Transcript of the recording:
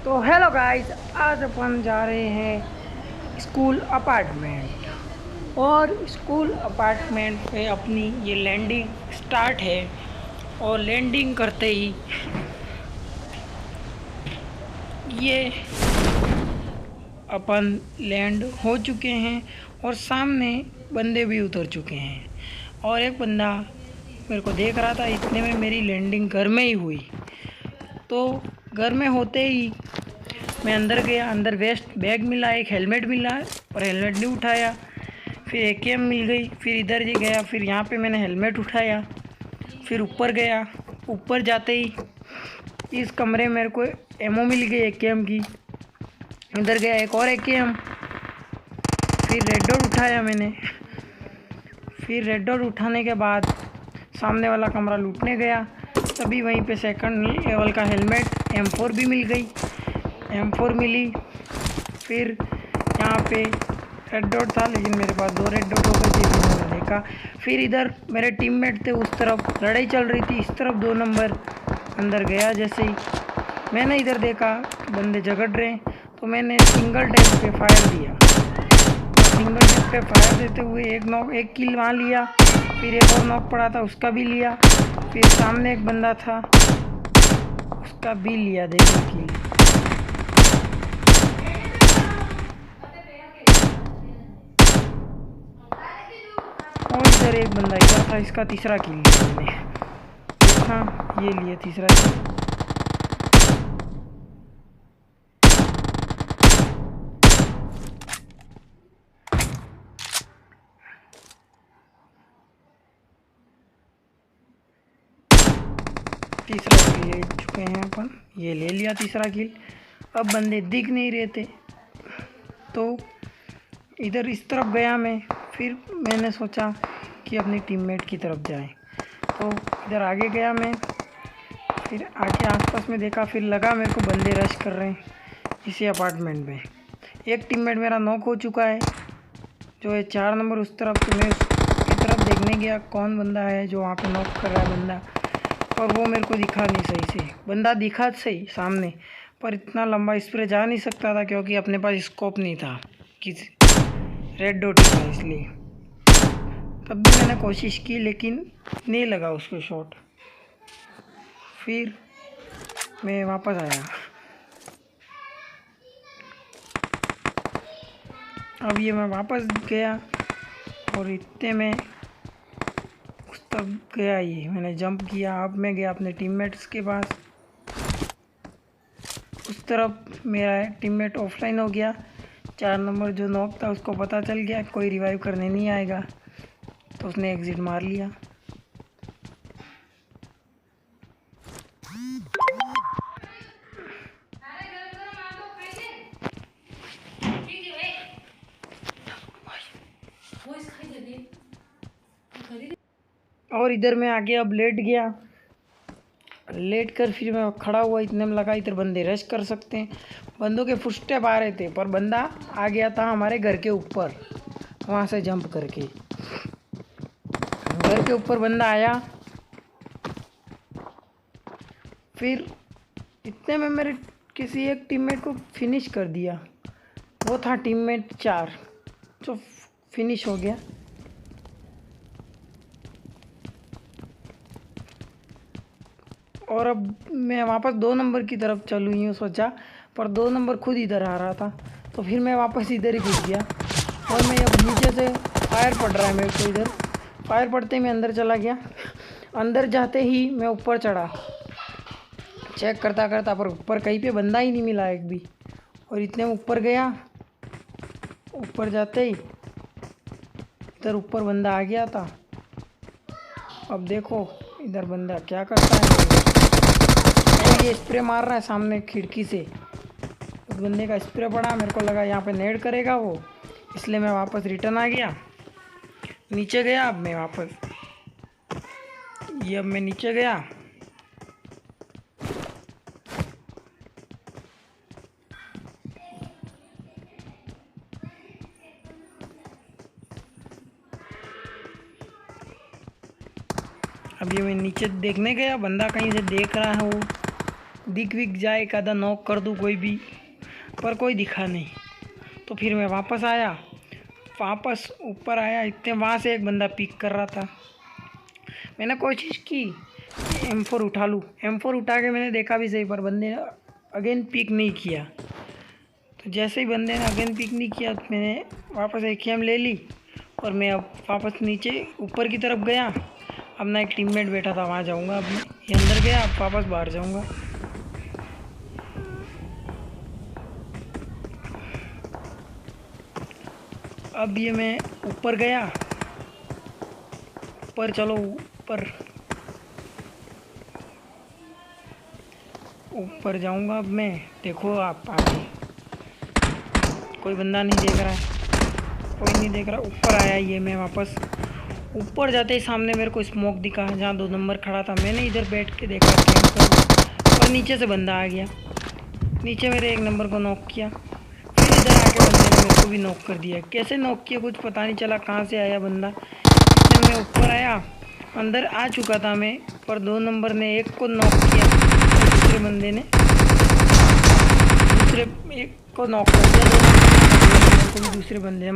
तो hello guys, आज अपन जा रहे हैं स्कूल अपार्टमेंट। और स्कूल अपार्टमेंट पे अपनी ये लैंडिंग स्टार्ट है। और लैंडिंग करते ही ये अपन लैंड हो चुके हैं और सामने बंदे भी उतर चुके हैं। और एक बंदा मेरे को देख रहा था, इतने में मेरी लैंडिंग घर में ही हुई। तो घर में होते ही मैं अंदर गया। अंदर वेस्ट बैग मिला, एक हेलमेट मिला और हेलमेट नहीं उठाया। फिर एकेएम मिल गई। फिर इधर जी गया, फिर यहाँ पे मैंने हेलमेट उठाया। फिर ऊपर गया। ऊपर जाते ही इस कमरे में मेरे को एमओ मिल गई एकेएम की। इधर गया, एक और एकेएम। फिर रेड डॉट उठाया मैंने। फिर रेड डॉट उठाने के बाद सामने वाला कमरा लूटने गया। तभी वहीं पे सेकंड लेवल का हेलमेट M4 भी मिल गई। M4 मिली। फिर यहाँ पे रेड डॉट था, लेकिन मेरे पास 2 रेड डॉट हो गए थे, मैंने देखा। फिर इधर मेरे टीममेट थे, उस तरफ लड़ाई चल रही थी, इस तरफ 2 नंबर अंदर गया। जैसे ही मैंने इधर देखा बंदे झगड़ रहे हैं, तो मैंने सिंगल टैप पे फायर दिया। सिंगल टैप पे फायर देते हुए एक किल वहाँ लिया। फिर एक और नॉक पड़ा था, उसका भी लिया। फिर सामने एक बंदा था, उसका भी लिया, देखो किल। और इधर एक बंदा इधर था, इसका तीसरा किल लिया मैंने। हाँ, ये लिए तीसरा किल। तीसरा किल ले चुके हैं अपन, ये ले लिया तीसरा किल। अब बंदे दिख नहीं रहे थे, तो इधर इस तरफ गया मैं। फिर मैंने सोचा कि अपनी टीममेट की तरफ जाएं, तो इधर आगे गया मैं। फिर आके आसपास में देखा, फिर लगा मेरे को बंदे रश कर रहे हैं इसी अपार्टमेंट में। एक टीममेट मेरा नॉक हो चुका है, जो है 4 नंबर उस तरफ। तो मैं उसकी तरफ देखने गया कौन बंदा है जो वहाँ पे नॉक कर रहा है बंदा, और वो मेरे को दिखा नहीं सही से। बंदा दिखा सही सामने, पर इतना लंबा स्प्रे जा नहीं सकता था, क्योंकि अपने पास स्कोप नहीं था, किसी रेड डॉट ही था इसलिए। तब भी मैंने कोशिश की, लेकिन नहीं लगा उसको शॉट। फिर मैं वापस आया। अब ये मैं वापस गया, और इतने में उस तब गया, ये मैंने जंप किया। अब मैं गया अपने टीममेट्स के पास। उस तरफ मेरा टीममेट ऑफलाइन हो गया। 4 नंबर जो नॉक था उसको पता चल गया कोई रिवाइव करने नहीं आएगा, तो उसने एग्जिट मार लिया। और इधर मैं आगे अब लेट गया। लेट कर फिर मैं खड़ा हुआ, इतने में लगा इधर बंदे रश कर सकते हैं। बंदों के फुटस्टेप आ रहे थे, पर बंदा आ गया था हमारे घर के ऊपर, वहाँ से जंप करके। घर के ऊपर बंदा आया। फिर इतने में मेरे किसी एक टीममेट को फिनिश कर दिया। वो था टीममेट 4, जो फिनिश हो गया। और अब मैं वापस 2 नंबर की तरफ चलूँ यूँ सोचा, पर 2 नंबर खुद इधर आ रहा था, तो फिर मैं वापस इधर ही घुस गया। और मैं अब नीचे से फायर पड़ रहा है मेरे को, इधर फायर पड़ते ही मैं अंदर चला गया। अंदर जाते ही मैं ऊपर चढ़ा, चेक करता करता, पर ऊपर कहीं पे बंदा ही नहीं मिला एक भी। और इतने में ऊपर गया। ऊपर जाते ही इधर ऊपर बंदा आ गया था। अब देखो इधर बंदा क्या करता है, और ये स्प्रे मार रहा है सामने खिड़की से। उस बंदे का स्प्रे पड़ा, मेरे को लगा यहाँ पे नेड करेगा वो, इसलिए मैं वापस रिटर्न आ गया। नीचे गया अब मैं वापस, ये अब मैं नीचे गया। अब ये मैं नीचे देखने गया, बंदा कहीं से देख रहा है वो, दिख विक जाए, एक आधा नॉक कर दूँ कोई भी, पर कोई दिखा नहीं। तो फिर मैं वापस आया, वापस ऊपर आया, इतने वहाँ से एक बंदा पिक कर रहा था। मैंने कोशिश की M4 उठा लूँ, M4 उठा के मैंने देखा भी सही, पर बंदे ने अगेन पिक नहीं किया। तो जैसे ही बंदे ने अगेन पिक नहीं किया तो मैंने वापस AKM ले ली और मैं अब वापस नीचे ऊपर की तरफ गया। अब ना एक टीममेट बैठा था, वहाँ जाऊँगा। अब मैं ये अंदर गया, अब वापस बाहर जाऊँगा। अब ये मैं ऊपर गया, ऊपर चलो ऊपर जाऊँगा। अब मैं देखो आप आगे कोई बंदा नहीं देख रहा है, कोई नहीं देख रहा। ऊपर आया ये मैं वापस, ऊपर जाते ही सामने मेरे को स्मोक दिखा जहाँ 2 नंबर खड़ा था। मैंने इधर बैठ के देखा कैंप करूँ, और नीचे से बंदा आ गया, नीचे मेरे 1 नंबर को नॉक किया। फिर इधर आके बंदे ने मेरे को भी नॉक कर दिया। कैसे नॉक किया कुछ पता नहीं चला, कहाँ से आया बंदा। फिर मैं ऊपर आया, अंदर आ चुका था मैं, पर 2 नंबर ने एक को नॉक किया और दूसरे बंदे ने दूसरे एक को नॉक कर दिया। 2 नंबर को भी दूसरे बंदे ने